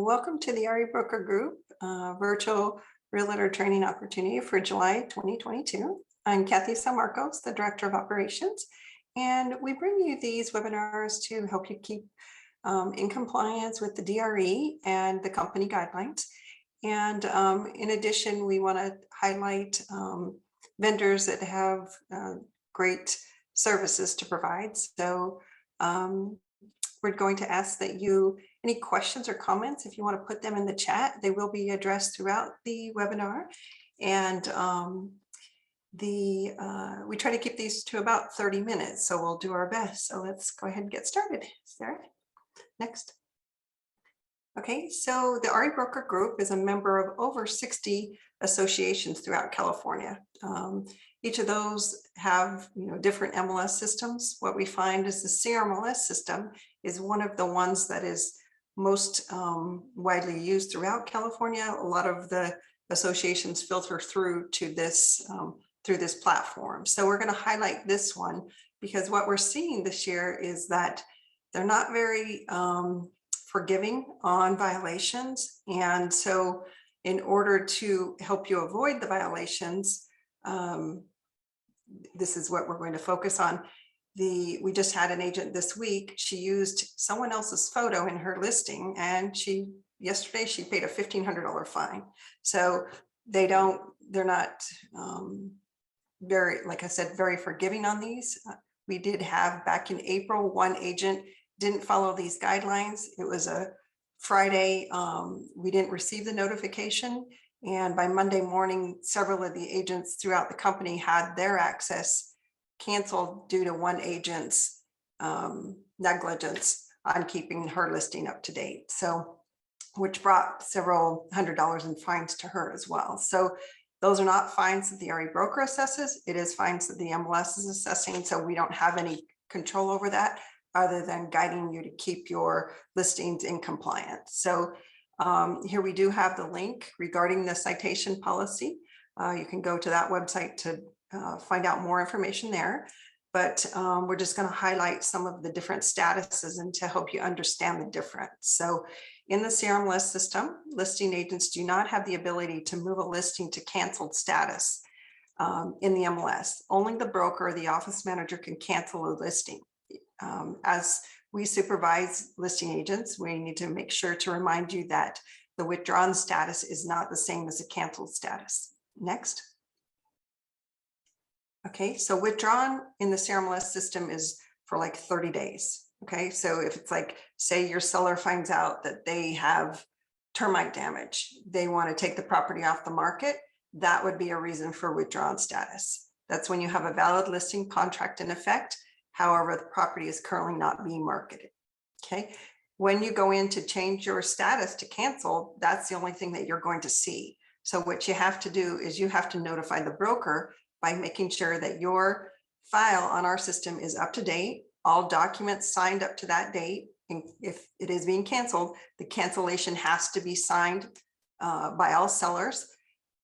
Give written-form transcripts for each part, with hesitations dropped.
Welcome to the REeBroker Group virtual realtor training opportunity for July 2022. I'm Kathy Marcos, the Director of Operations, and we bring you these webinars to help you keep in compliance with the DRE and the company guidelines. And in addition, we want to highlight vendors that have great services to provide. So we're going to ask that you, any questions or comments, if you want to put them in the chat, they will be addressed throughout the webinar. And we try to keep these to about 30 minutes, so we'll do our best. So let's go ahead and get started. Sarah, next. Okay, so the REeBroker Group is a member of over 60 associations throughout California. Each of those have different MLS systems. What we find is the CRMLS system is one of the ones that is most widely used throughout California. A lot of the associations filter through to this platform. So we're going to highlight this one because what we're seeing this year is that they're not very forgiving on violations. And so in order to help you avoid the violations, this is what we're going to focus on. We just had an agent this week. She used someone else's photo in her listing, and yesterday she paid a $1,500 fine. So they're not very, like I said, very forgiving on these. We did have back in April, one agent didn't follow these guidelines. It was a Friday. We didn't receive the notification. And by Monday morning, several of the agents throughout the company had their access canceled due to one agent's negligence on keeping her listing up to date. So, which brought several $100s in fines to her as well. So those are not fines that the REeBroker assesses. It is fines that the MLS is assessing. So we don't have any control over that other than guiding you to keep your listings in compliance. So here we do have the link regarding the citation policy. You can go to that website to find out more information there, but we're just going to highlight some of the different statuses and to help you understand the difference. So in the CRMLS system, listing agents do not have the ability to move a listing to canceled status in the MLS. Only the broker or the office manager can cancel a listing. As we supervise listing agents, we need to make sure to remind you that the withdrawn status is not the same as a canceled status. Next. Okay, so withdrawn in the CRMLS system is for like 30 days. Okay, so if it's like, say your seller finds out that they have termite damage, they want to take the property off the market, that would be a reason for withdrawn status. That's when you have a valid listing contract in effect. However, the property is currently not being marketed. Okay, when you go in to change your status to cancel, that's the only thing that you're going to see. So what you have to do is you have to notify the broker by making sure that your file on our system is up to date, all documents signed up to that date. And if it is being canceled, the cancellation has to be signed by all sellers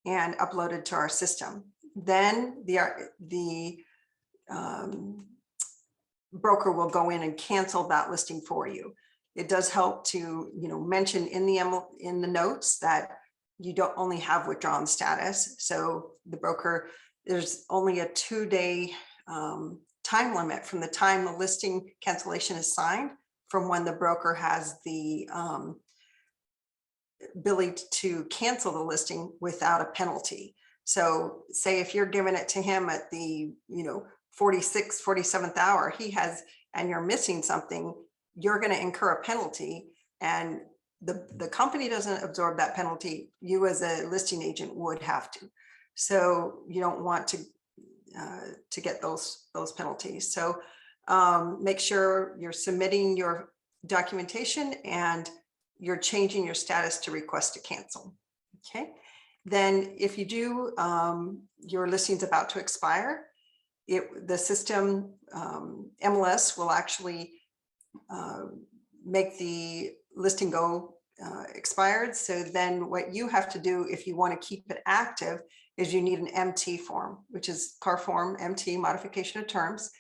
and uploaded to our system. Then the broker will go in and cancel that listing for you. It does help to mention in the notes that you don't only have withdrawn status. So the broker, there's only a 2-day time limit from the time the listing cancellation is signed from when the broker has the ability to cancel the listing without a penalty. So say if you're giving it to him at the 46th, 47th hour, and you're missing something, you're going to incur a penalty, and the company doesn't absorb that penalty. You as a listing agent would have to. So you don't want to get those penalties. So make sure you're submitting your documentation and you're changing your status to request to cancel. Okay. Then if you do, your listing's about to expire, the system MLS will actually make the listing go expired. So then what you have to do if you want to keep it active is you need an MT form, which is CAR form MT, modification of terms,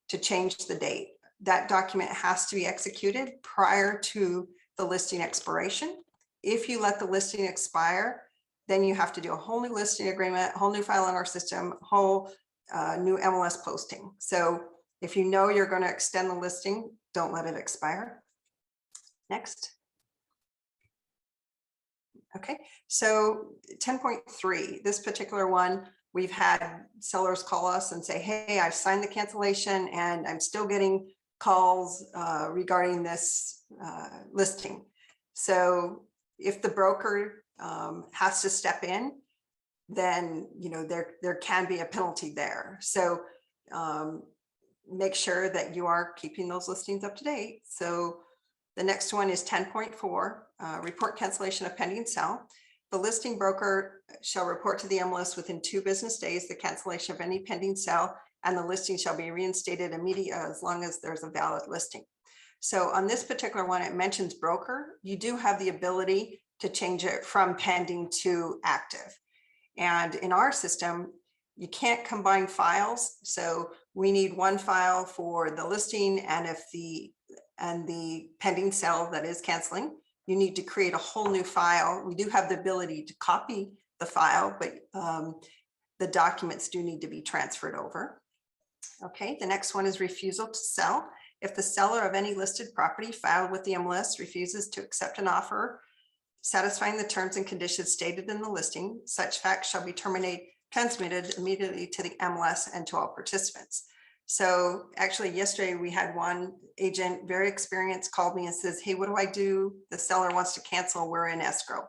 to change the date. That document has to be executed prior to the listing expiration. if you let the listing expire, then you have to do a whole new listing agreement, whole new file in our system, whole new MLS posting. So if you know you're going to extend the listing, don't let it expire. Next. Okay, so 10.3, this particular one, we've had sellers call us and say, hey, I've signed the cancellation and I'm still getting calls regarding this listing. So if the broker has to step in, then there can be a penalty there. So make sure that you are keeping those listings up to date. So the next one is 10.4, report cancellation of pending sale. The listing broker shall report to the MLS within 2 business days the cancellation of any pending sale, and the listing shall be reinstated immediately as long as there's a valid listing. So on this particular one, it mentions broker. You do have the ability to change it from pending to active. And in our system, you can't combine files. So we need one file for the listing, and if the pending sale that is canceling, you need to create a whole new file. We do have the ability to copy the file, but the documents do need to be transferred over. Okay, the next one is refusal to sell. If the seller of any listed property filed with the MLS refuses to accept an offer satisfying the terms and conditions stated in the listing, such facts shall be transmitted immediately to the MLS and to all participants. So actually yesterday we had one agent, very experienced, called me and says, hey, what do I do? The seller wants to cancel, we're in escrow.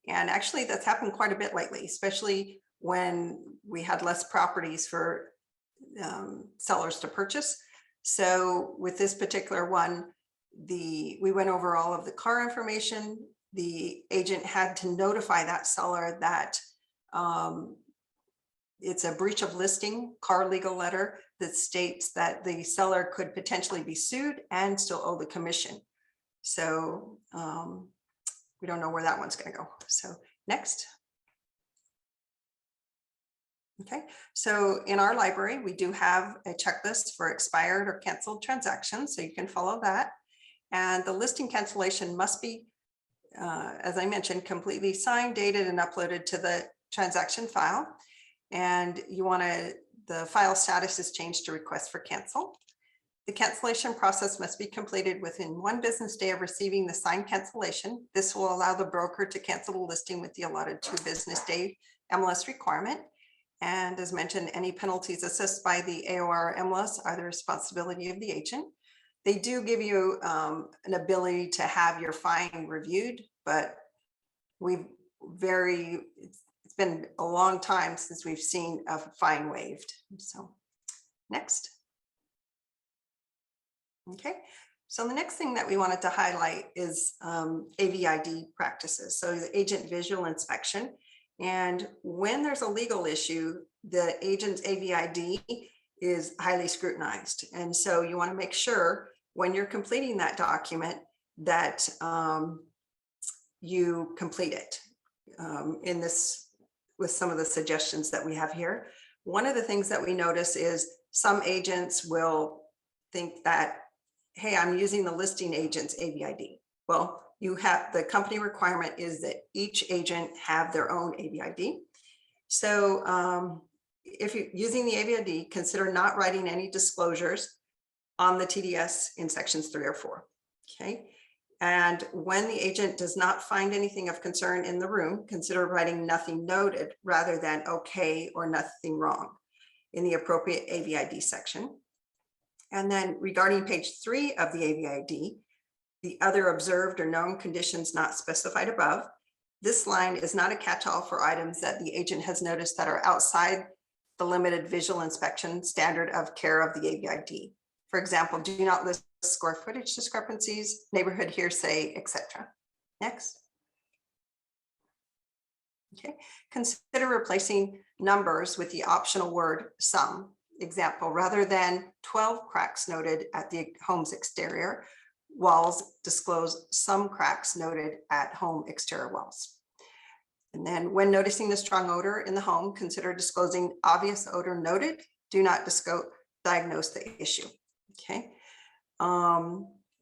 And actually that's happened quite a bit lately, especially when we had less properties for sellers to purchase. So with this particular one, we went over all of the car information. The agent had to notify that seller that it's a breach of listing car legal letter that states that the seller could potentially be sued and still owe the commission. So we don't know where that one's going to go. So next. Okay, so in our library, we do have a checklist for expired or canceled transactions, so you can follow that. And the listing cancellation must be, as I mentioned, completely signed, dated, and uploaded to the transaction file. And you want the file status is changed to request for cancel. The cancellation process must be completed within 1 business day of receiving the signed cancellation. This will allow the broker to cancel the listing with the allotted 2 business day MLS requirement. And as mentioned, any penalties assessed by the AOR MLS are the responsibility of the agent. They do give you an ability to have your fine reviewed, but it's been a long time since we've seen a fine waived. So next. Okay, so the next thing that we wanted to highlight is AVID practices. So the agent visual inspection. And when there's a legal issue, the agent's AVID is highly scrutinized. And so you want to make sure when you're completing that document that you complete it in this with some of the suggestions that we have here. One of the things that we notice is some agents will think that, hey, I'm using the listing agent's AVID. Well, you have the company requirement is that each agent have their own AVID. So if you're using the AVID, consider not writing any disclosures on the TDS in sections 3 or 4. Okay. And when the agent does not find anything of concern in the room, consider writing nothing noted rather than okay or nothing wrong in the appropriate AVID section. And then regarding page 3 of the AVID, the other observed or known conditions not specified above, this line is not a catch-all for items that the agent has noticed that are outside the limited visual inspection standard of care of the AVID. For example, do not list square footage discrepancies, neighborhood hearsay, etc. Next. Okay, consider replacing numbers with the optional word some. Example, rather than 12 cracks noted at the home's exterior walls, disclose some cracks noted at home exterior walls. And then when noticing the strong odor in the home, consider disclosing obvious odor noted. Do not diagnose the issue. Okay.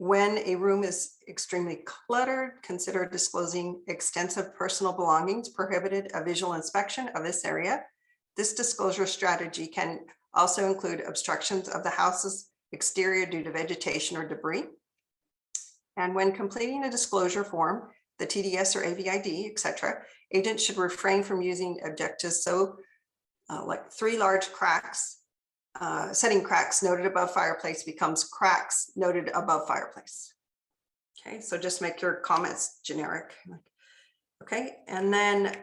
When a room is extremely cluttered, consider disclosing extensive personal belongings, prohibited a visual inspection of this area. This disclosure strategy can also include obstructions of the house's exterior due to vegetation or debris. And when completing a disclosure form, the TDS or AVID, etc., agents should refrain from using adjectives like 3 large cracks. Setting cracks noted above fireplace becomes cracks noted above fireplace. Okay, so just make your comments generic. Okay, and then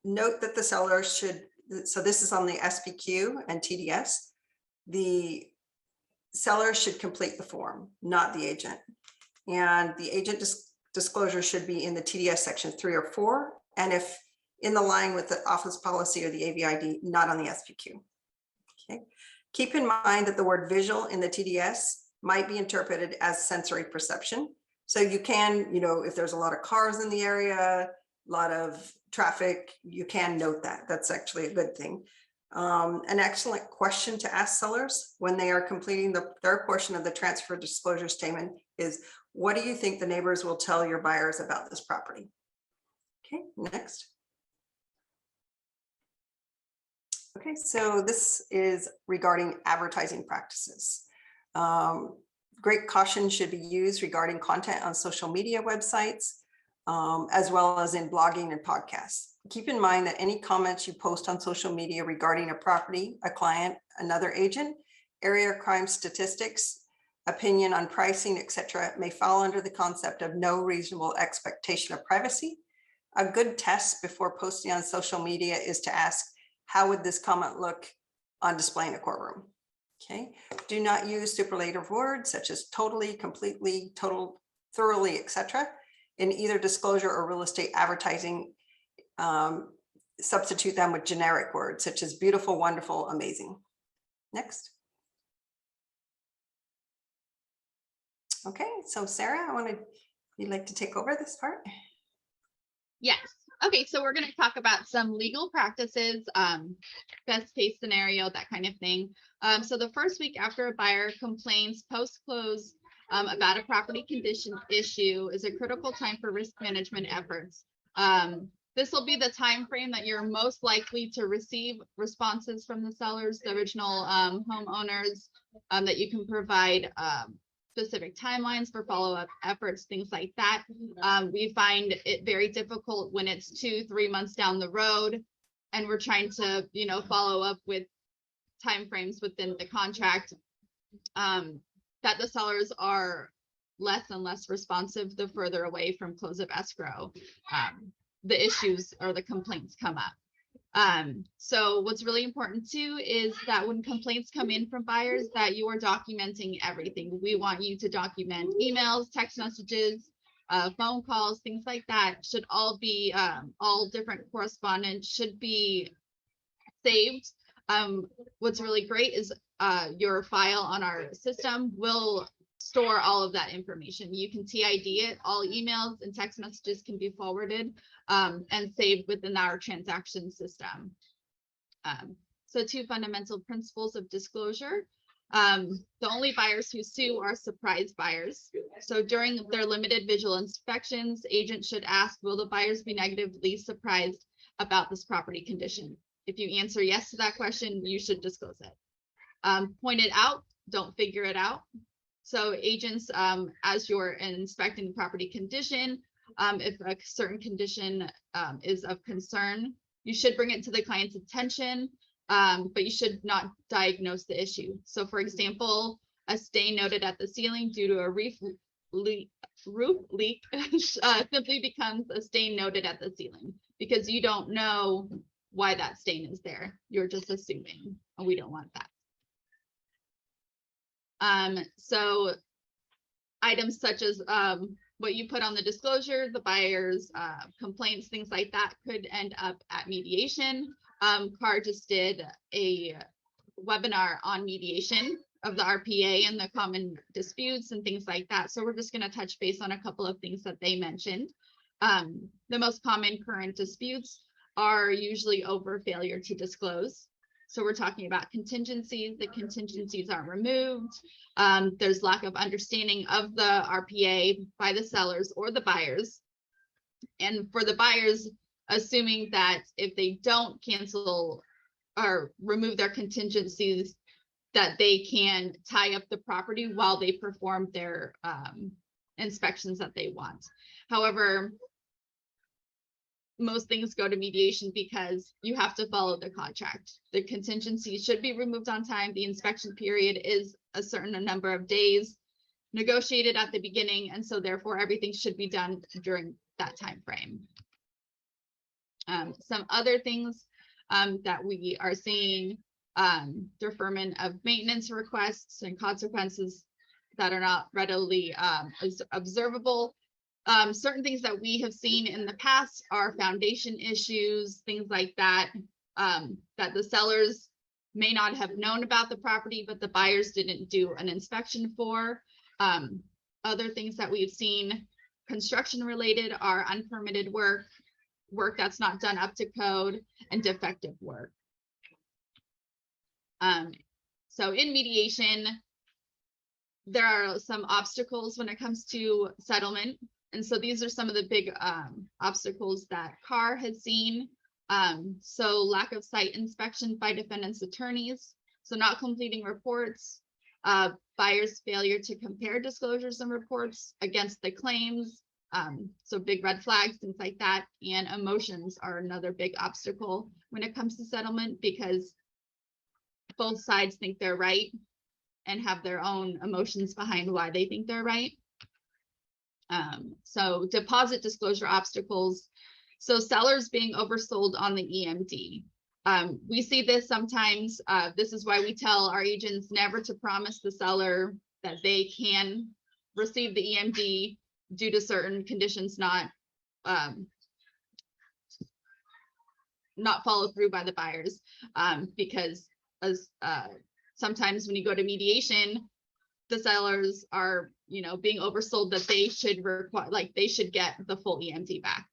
note that the seller should, so this is on the SPQ and TDS, the seller should complete the form, not the agent. And the agent disclosure should be in the TDS section 3 or 4, and if in the line with the office policy or the AVID, not on the SPQ. Okay. Keep in mind that the word visual in the TDS might be interpreted as sensory perception. So you can, if there's a lot of cars in the area, a lot of traffic, you can note that. That's actually a good thing. An excellent question to ask sellers when they are completing their portion of the transfer disclosure statement is, what do you think the neighbors will tell your buyers about this property? Okay, next. Okay, so this is regarding advertising practices. Great caution should be used regarding content on social media websites, as well as in blogging and podcasts. Keep in mind that any comments you post on social media regarding a property, a client, another agent, area crime statistics, opinion on pricing, etc., may fall under the concept of no reasonable expectation of privacy. A good test before posting on social media is to ask, how would this comment look on display in a courtroom? Okay. Do not use superlative words such as totally, completely, total, thoroughly, etc. in either disclosure or real estate advertising. Substitute them with generic words such as beautiful, wonderful, amazing. Next. Okay, so Sarah, you'd like to take over this part? Yes. Okay, so we're going to talk about some legal practices, best case scenario, that kind of thing. So the first week after a buyer complains post-close about a property condition issue is a critical time for risk management efforts. This will be the time frame that you're most likely to receive responses from the sellers, the original homeowners, that you can provide specific timelines for follow-up efforts, things like that. We find it very difficult when it's 2-3 months down the road and we're trying to, follow up with timeframes within the contract, that the sellers are less and less responsive the further away from close of escrow the issues or the complaints come up. So what's really important too is that when complaints come in from buyers, that you are documenting everything. We want you to document emails, text messages, phone calls, things like that should all be, all different correspondence should be saved. What's really great is your file on our system will store all of that information. You can TID it, all emails and text messages can be forwarded and saved within our transaction system. So 2 fundamental principles of disclosure. The only buyers who sue are surprise buyers. So during their limited visual inspections, agents should ask, will the buyers be negatively surprised about this property condition? If you answer yes to that question, you should disclose it. Point it out, don't figure it out. So agents, as you're inspecting the property condition, if a certain condition is of concern, you should bring it to the client's attention, but you should not diagnose the issue. So for example, a stain noted at the ceiling due to a roof leak simply becomes a stain noted at the ceiling because you don't know why that stain is there. You're just assuming, and we don't want that. So items such as what you put on the disclosure, the buyer's complaints, things like that could end up at mediation. CAR just did a webinar on mediation of the RPA and the common disputes and things like that. So we're just going to touch base on a couple of things that they mentioned. The most common current disputes are usually over failure to disclose. So we're talking about contingencies. The contingencies aren't removed. There's lack of understanding of the RPA by the sellers or the buyers. And for the buyers, assuming that if they don't cancel or remove their contingencies, that they can tie up the property while they perform their inspections that they want. However, most things go to mediation because you have to follow the contract. The contingency should be removed on time. The inspection period is a certain number of days negotiated at the beginning, and so therefore everything should be done during that time frame. Some other things that we are seeing, deferment of maintenance requests and consequences that are not readily observable. Certain things that we have seen in the past are foundation issues, things like that, that the sellers may not have known about the property, but the buyers didn't do an inspection for. Other things that we've seen construction related are unpermitted work that's not done up to code, and defective work. So in mediation, there are some obstacles when it comes to settlement. And so these are some of the big obstacles that CAR has seen. So lack of site inspection by defendants' attorneys, so not completing reports, buyers' failure to compare disclosures and reports against the claims, so big red flags, things like that. And emotions are another big obstacle when it comes to settlement, because both sides think they're right and have their own emotions behind why they think they're right. So deposit disclosure obstacles. So sellers being oversold on the EMD. We see this sometimes. This is why we tell our agents never to promise the seller that they can receive the EMD due to certain conditions not followed through by the buyers, because as sometimes when you go to mediation, the sellers are, being oversold that they should require, like they should get the full EMD back.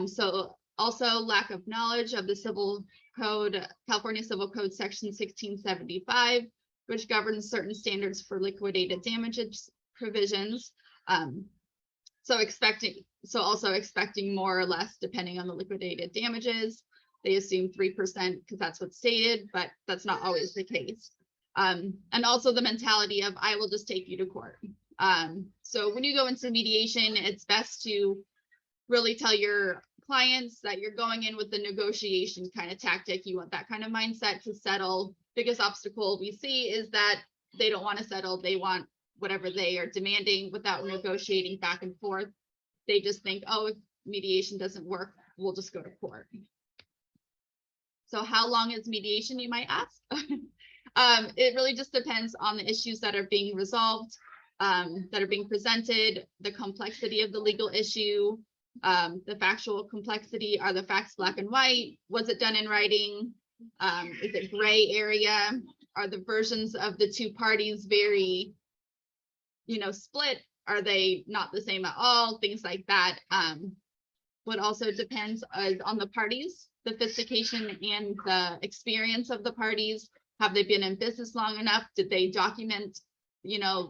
So also lack of knowledge of the civil code, California Civil Code Section 1675, which governs certain standards for liquidated damages provisions. So also expecting more or less depending on the liquidated damages. They assume 3% because that's what's stated, but that's not always the case. And also the mentality of, I will just take you to court. So when you go into mediation, it's best to really tell your clients that you're going in with the negotiation kind of tactic. You want that kind of mindset to settle. Biggest obstacle we see is that they don't want to settle. They want whatever they are demanding without negotiating back and forth. They just think, oh, if mediation doesn't work, we'll just go to court. So how long is mediation, you might ask? It really just depends on the issues that are being resolved, that are being presented, the complexity of the legal issue, the factual complexity. Are the facts black and white? Was it done in writing? Is it gray area? Are the versions of the two parties very, split? Are they not the same at all? Things like that. What also depends on the parties, the sophistication and the experience of the parties. Have they been in business long enough? Did they document, the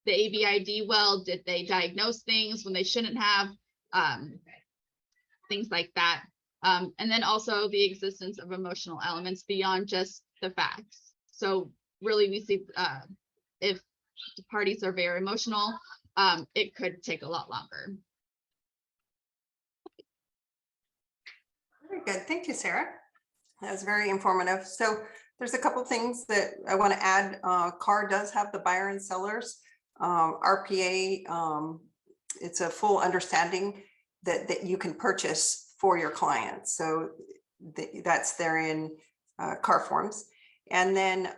AVID well? Did they diagnose things when they shouldn't have? Things like that. And then also the existence of emotional elements beyond just the facts. So really we see if the parties are very emotional, it could take a lot longer. Very good. Thank you, Sarah. That was very informative. So there's a couple things that I want to add. CAR does have the buyer and sellers. RPA, it's a full understanding that you can purchase for your clients. So that's there in CAR forms. And then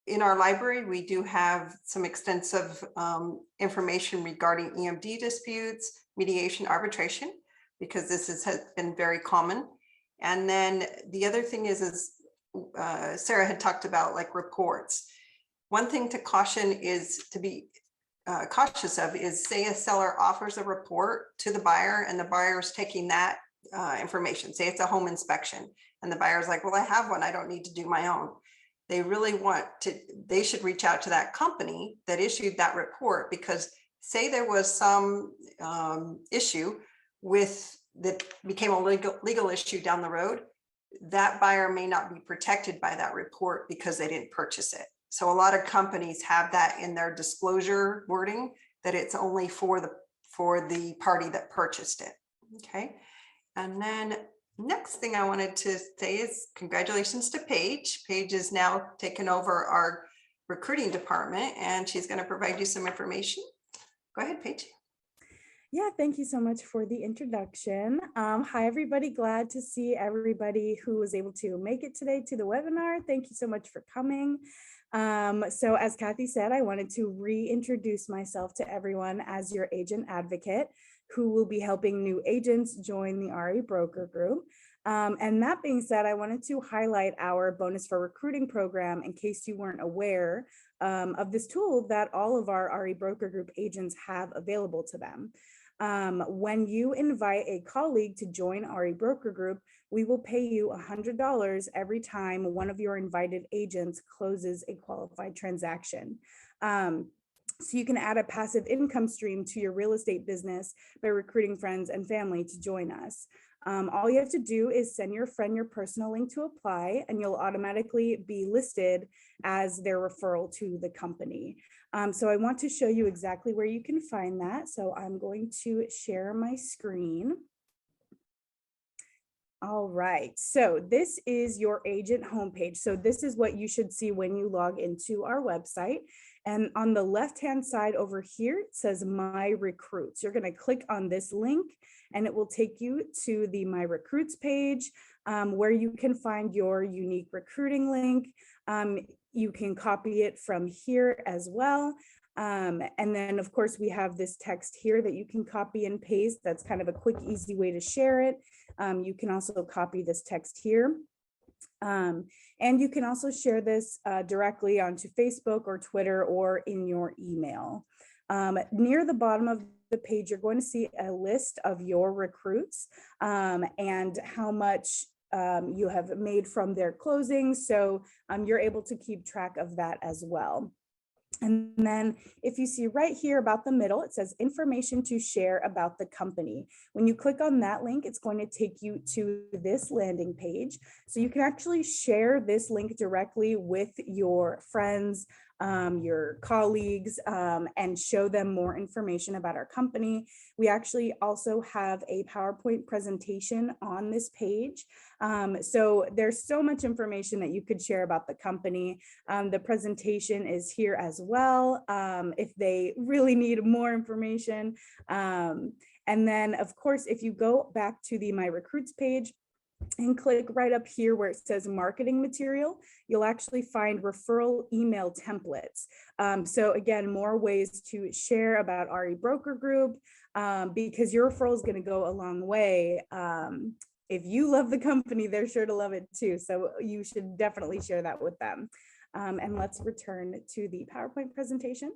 in our library, we do have some extensive information regarding EMD disputes, mediation, arbitration, because this has been very common. And then the other thing is Sarah had talked about like reports. One thing to caution is to be cautious of is, say a seller offers a report to the buyer and the buyer is taking that information. Say it's a home inspection and the buyer's like, well, I have one, I don't need to do my own. They really want to, they should reach out to that company that issued that report, because say there was some issue with that became a legal issue down the road, that buyer may not be protected by that report because they didn't purchase it. So a lot of companies have that in their disclosure wording, that it's only for the party that purchased it. Okay. And then next thing I wanted to say is congratulations to Paige. Paige is now taken over our recruiting department and she's going to provide you some information. Go ahead, Paige. Yeah, thank you so much for the introduction. Hi, everybody. Glad to see everybody who was able to make it today to the webinar. Thank you so much for coming. So as Kathy said, I wanted to reintroduce myself to everyone as your agent advocate who will be helping new agents join the REeBroker group. And that being said, I wanted to highlight our bonus for recruiting program in case you weren't aware of this tool that all of our REeBroker group agents have available to them. When you invite a colleague to join REeBroker group, we will pay you $100 every time one of your invited agents closes a qualified transaction. So you can add a passive income stream to your real estate business by recruiting friends and family to join us. All you have to do is send your friend your personal link to apply, and you'll automatically be listed as their referral to the company. So I want to show you exactly where you can find that. So I'm going to share my screen. All right, so this is your agent homepage. So this is what you should see when you log into our website. And on the left-hand side over here, it says My Recruits. You're gonna click on this link and it will take you to the My Recruits page where you can find your unique recruiting link. You can copy it from here as well. And then of course we have this text here that you can copy and paste. That's kind of a quick, easy way to share it. You can also copy this text here. And you can also share this directly onto Facebook or Twitter or in your email. Near the bottom of the page, you're going to see a list of your recruits and how much you have made from their closings. So you're able to keep track of that as well. And then if you see right here about the middle, it says information to share about the company. When you click on that link, it's going to take you to this landing page. So you can actually share this link directly with your friends, your colleagues, and show them more information about our company. We actually also have a PowerPoint presentation on this page. So there's so much information that you could share about the company. The presentation is here as well if they really need more information. And then of course, if you go back to the My Recruits page, and click right up here where it says marketing material, you'll actually find referral email templates. So again, more ways to share about REeBroker group because your referral is going to go a long way. If you love the company, they're sure to love it too. So you should definitely share that with them. And let's return to the PowerPoint presentation.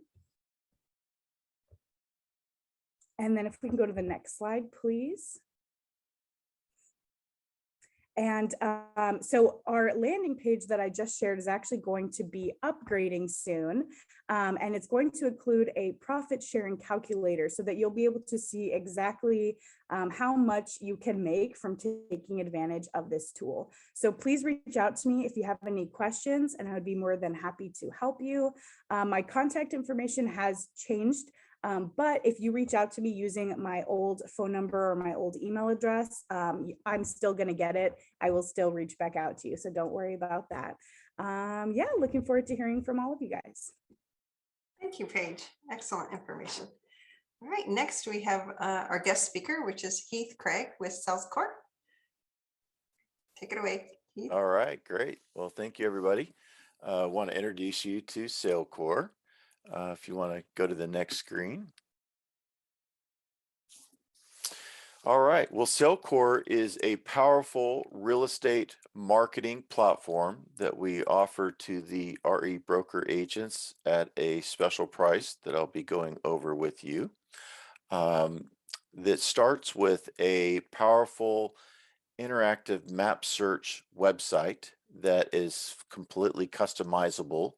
And then if we can go to the next slide, please. And so our landing page that I just shared is actually going to be upgrading soon. And it's going to include a profit sharing calculator so that you'll be able to see exactly how much you can make from taking advantage of this tool. So please reach out to me if you have any questions, and I would be more than happy to help you. My contact information has changed. But if you reach out to me using my old phone number or my old email address, I'm still going to get it. I will still reach back out to you. So don't worry about that. Yeah, looking forward to hearing from all of you guys. Thank you, Paige. Excellent information. All right, next we have our guest speaker, which is Heath Craig with Salecore. Take it away, Heath. All right, great. Well, thank you, everybody. I want to introduce you to Salecore. If you want to go to the next screen. All right, well, Salecore is a powerful real estate marketing platform that we offer to the REeBroker agents at a special price that I'll be going over with you. that starts with a powerful interactive map search website that is completely customizable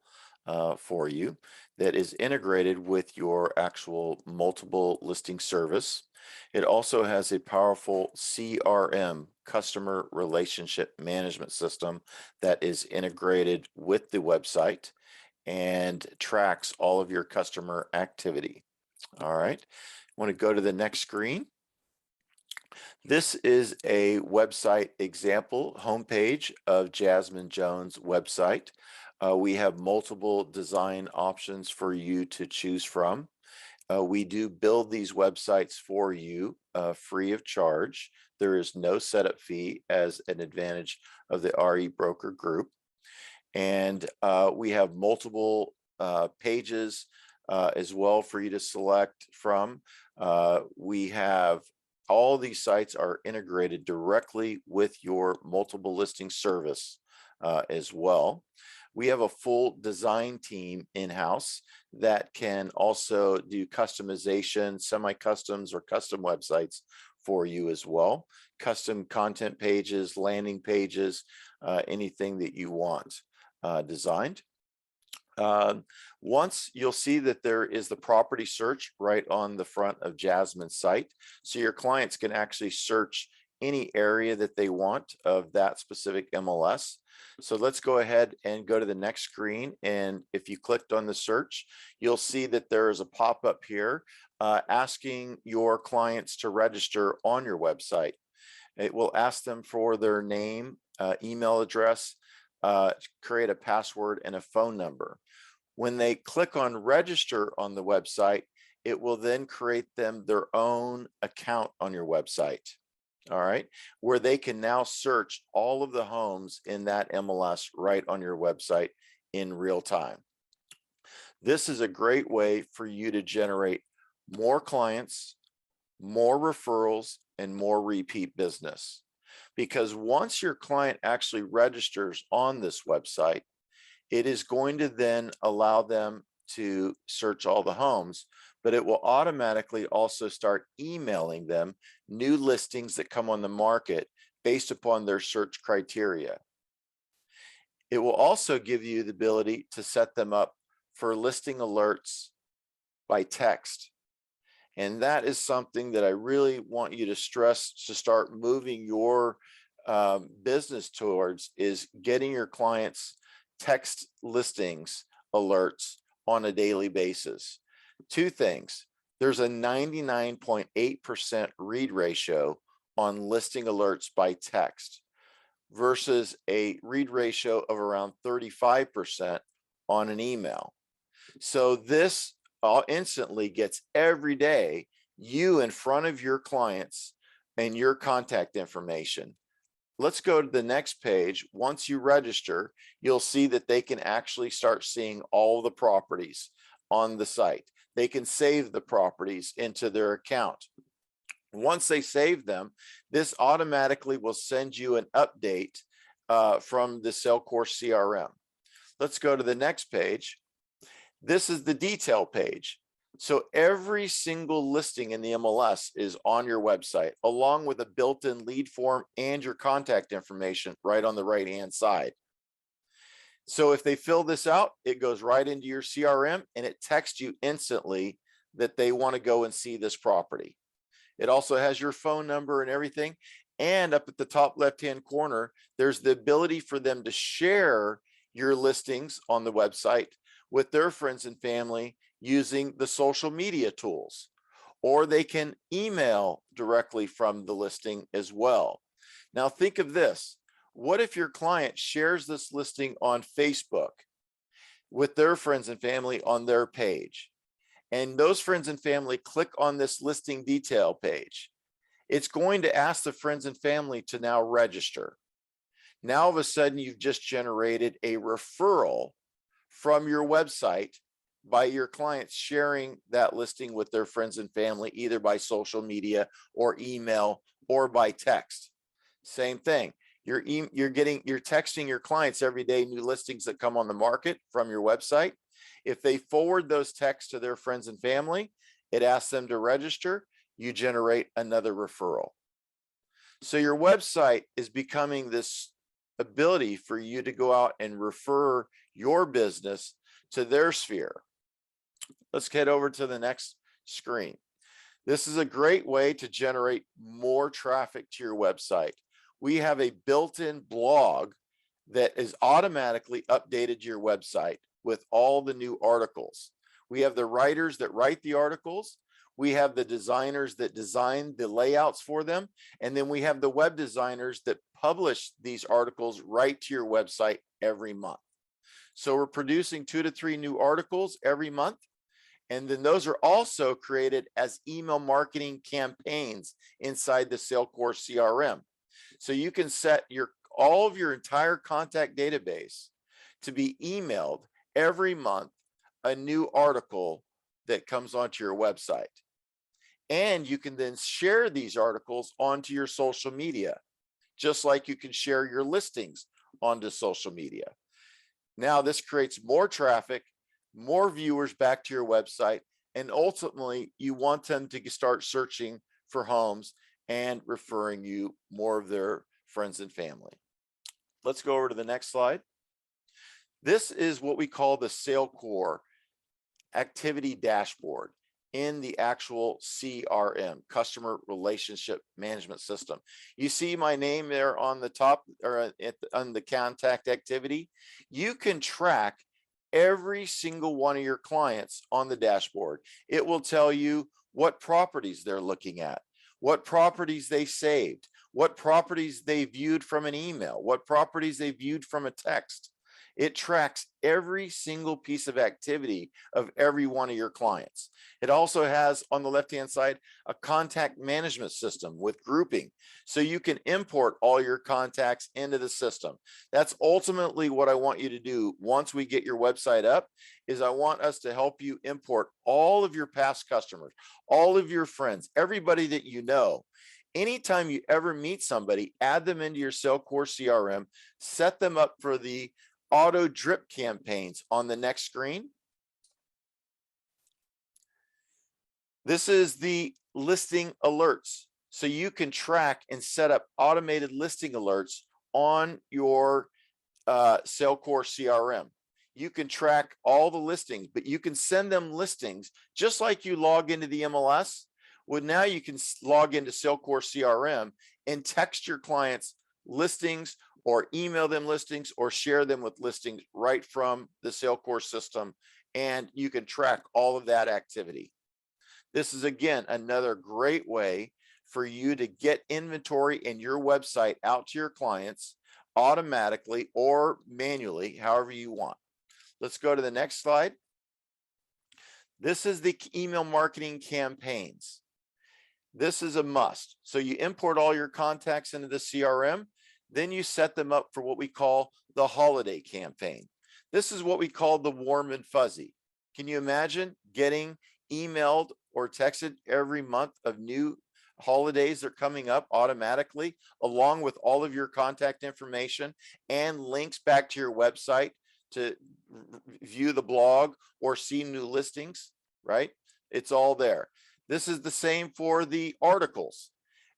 for you, that is integrated with your actual multiple listing service. It also has a powerful CRM, customer relationship management system, that is integrated with the website and tracks all of your customer activity. All right, I want to go to the next screen. This is a website example homepage of Jasmine Jones' website. We have multiple design options for you to choose from. We do build these websites for you free of charge. There is no setup fee as an advantage of the REeBroker group. And we have multiple pages as well for you to select from. We have all these sites are integrated directly with your multiple listing service as well. We have a full design team in-house that can also do customization, semi-customs, or custom websites for you as well. Custom content pages, landing pages, anything that you want designed. Once you'll see that there is the property search right on the front of Jasmine's site. So your clients can actually search any area that they want of that specific MLS. So let's go ahead and go to the next screen. And if you clicked on the search, you'll see that there is a pop-up here asking your clients to register on your website. It will ask them for their name, email address, create a password, and a phone number. When they click on register on the website, it will then create them their own account on your website. All right, where they can now search all of the homes in that MLS right on your website in real time. This is a great way for you to generate more clients, more referrals, and more repeat business. Because once your client actually registers on this website, it is going to then allow them to search all the homes, but it will automatically also start emailing them new listings that come on the market based upon their search criteria. It will also give you the ability to set them up for listing alerts by text. And that is something that I really want you to stress to start moving your business towards, is getting your clients text listings alerts on a daily basis. Two things. There's a 99.8% read ratio on listing alerts by text versus a read ratio of around 35% on an email. So this instantly gets every day you in front of your clients and your contact information. Let's go to the next page. Once you register, you'll see that they can actually start seeing all the properties on the site. They can save the properties into their account. Once they save them, this automatically will send you an update from the Salecore CRM. Let's go to the next page. This is the detail page. So every single listing in the MLS is on your website, along with a built-in lead form and your contact information right on the right-hand side. So if they fill this out, it goes right into your CRM and it texts you instantly that they want to go and see this property. It also has your phone number and everything. And up at the top left-hand corner, there's the ability for them to share your listings on the website with their friends and family using the social media tools, or they can email directly from the listing as well. Now think of this. What if your client shares this listing on Facebook with their friends and family on their page, and those friends and family click on this listing detail page? It's going to ask the friends and family to now register. Now all of a sudden you've just generated a referral from your website by your clients sharing that listing with their friends and family, either by social media or email or by text. Same thing. You're texting your clients every day new listings that come on the market from your website. If they forward those texts to their friends and family, it asks them to register. you generate another referral. So your website is becoming this ability for you to go out and refer your business to their sphere. Let's head over to the next screen. This is a great way to generate more traffic to your website. We have a built-in blog that is automatically updated to your website with all the new articles. We have the writers that write the articles. We have the designers that design the layouts for them. And then we have the web designers that publish these articles right to your website every month. So we're producing 2 to 3 new articles every month. And then those are also created as email marketing campaigns inside the Salecore CRM. So you can set all of your entire contact database to be emailed every month, a new article that comes onto your website. And you can then share these articles onto your social media, just like you can share your listings onto social media. Now this creates more traffic, more viewers back to your website, and ultimately you want them to start searching for homes and referring you more of their friends and family. Let's go over to the next slide. This is what we call the Salecore activity dashboard in the actual CRM, customer relationship management system. You see my name there on the top, or on the contact activity. You can track every single one of your clients on the dashboard. It will tell you what properties they're looking at, what properties they saved, what properties they viewed from an email, what properties they viewed from a text. It tracks every single piece of activity of every one of your clients. It also has on the left-hand side a contact management system with grouping, so you can import all your contacts into the system. That's ultimately what I want you to do once we get your website up, is I want us to help you import all of your past customers, all of your friends, everybody that you know. Anytime you ever meet somebody, add them into your Salecore CRM, set them up for the auto drip campaigns on the next screen. This is the listing alerts. So you can track and set up automated listing alerts on your Salecore CRM. You can track all the listings, but you can send them listings just like you log into the MLS. Well, now you can log into Salecore CRM and text your clients listings, or email them listings, or share them with listings right from the Salecore system, and you can track all of that activity. This is, again, another great way for you to get inventory in your website out to your clients automatically or manually, however you want. Let's go to the next slide. This is the email marketing campaigns. This is a must. So you import all your contacts into the CRM. Then you set them up for what we call the holiday campaign. This is what we call the warm and fuzzy. Can you imagine getting emailed or texted every month of new holidays that are coming up automatically, along with all of your contact information and links back to your website to view the blog or see new listings, right? It's all there. This is the same for the articles.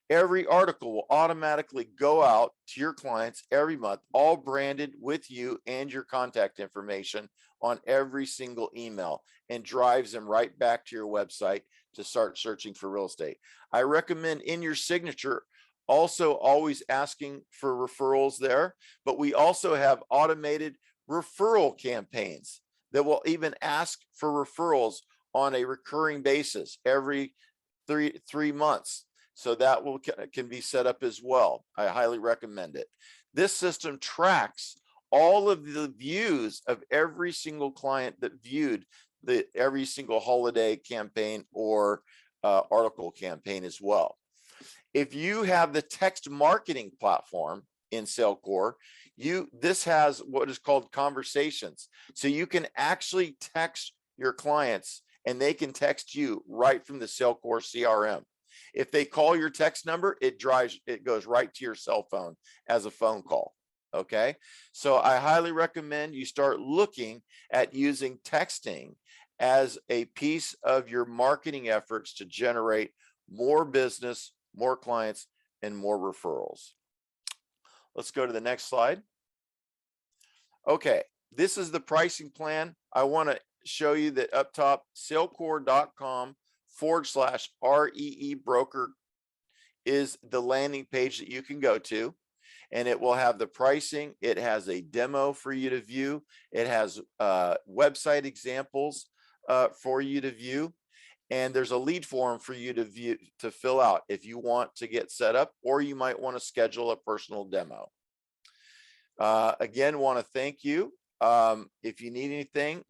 Every article will automatically go out to your clients every month, all branded with you and your contact information on every single email, and drives them right back to your website to start searching for real estate. I recommend in your signature also always asking for referrals there, but we also have automated referral campaigns that will even ask for referrals on a recurring basis every three months. So that can be set up as well. I highly recommend it. This system tracks all of the views of every single client that viewed every single holiday campaign or article campaign as well. If you have the text marketing platform in Salecore, this has what is called conversations. So you can actually text your clients and they can text you right from the Salecore CRM. If they call your text number, it goes right to your cell phone as a phone call. Okay, so I highly recommend you start looking at using texting as a piece of your marketing efforts to generate more business, more clients, and more referrals. Let's go to the next slide. Okay, this is the pricing plan. I want to show you that up top, salecore.com/REeBroker is the landing page that you can go to, and it will have the pricing. It has a demo for you to view. It has website examples for you to view. And there's a lead form for you to fill out if you want to get set up, or you might want to schedule a personal demo. Again, want to thank you. If you need anything,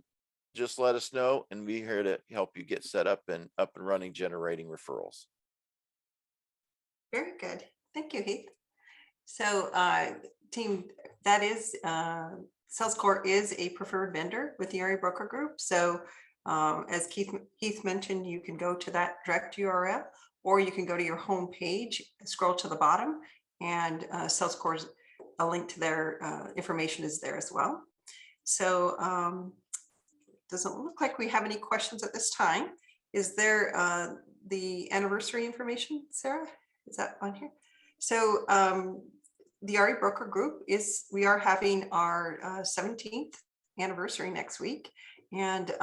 just let us know, and we're here to help you get set up and running, generating referrals. Very good. Thank you, Heath. So team, that is, Salecore is a preferred vendor with the REeBroker Group. So as Heath mentioned, you can go to that direct URL, or you can go to your home page, scroll to the bottom, and Salecore's a link to their information is there as well. So doesn't look like we have any questions at this time. Is there the anniversary information, Sarah? Is that on here? So the REeBroker Group we are having our 17th anniversary next week. And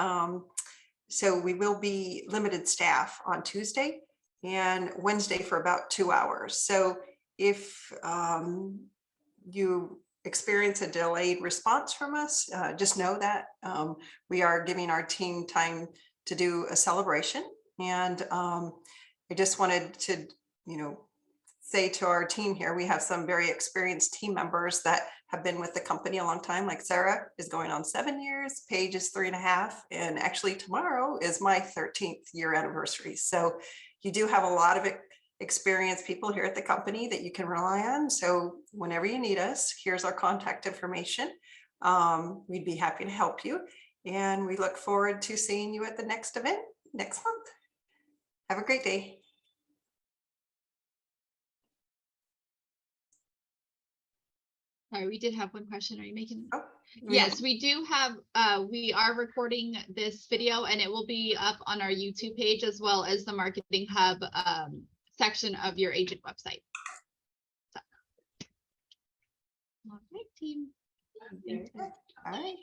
so we will be limited staff on Tuesday and Wednesday for about 2 hours. So if you experience a delayed response from us, just know that we are giving our team time to do a celebration. And I just wanted to, say to our team here, we have some very experienced team members that have been with the company a long time, like Sarah is going on 7 years, Paige is 3.5, and actually tomorrow is my 13th year anniversary. So you do have a lot of experienced people here at the company that you can rely on. So whenever you need us, here's our contact information. We'd be happy to help you. And we look forward to seeing you at the next event next month. Have a great day. Sorry, we did have one question. Are you making? Oh, yes, we do have, we are recording this video, and it will be up on our YouTube page as well as the Marketing Hub section of your agent website. So. All right, team. All right.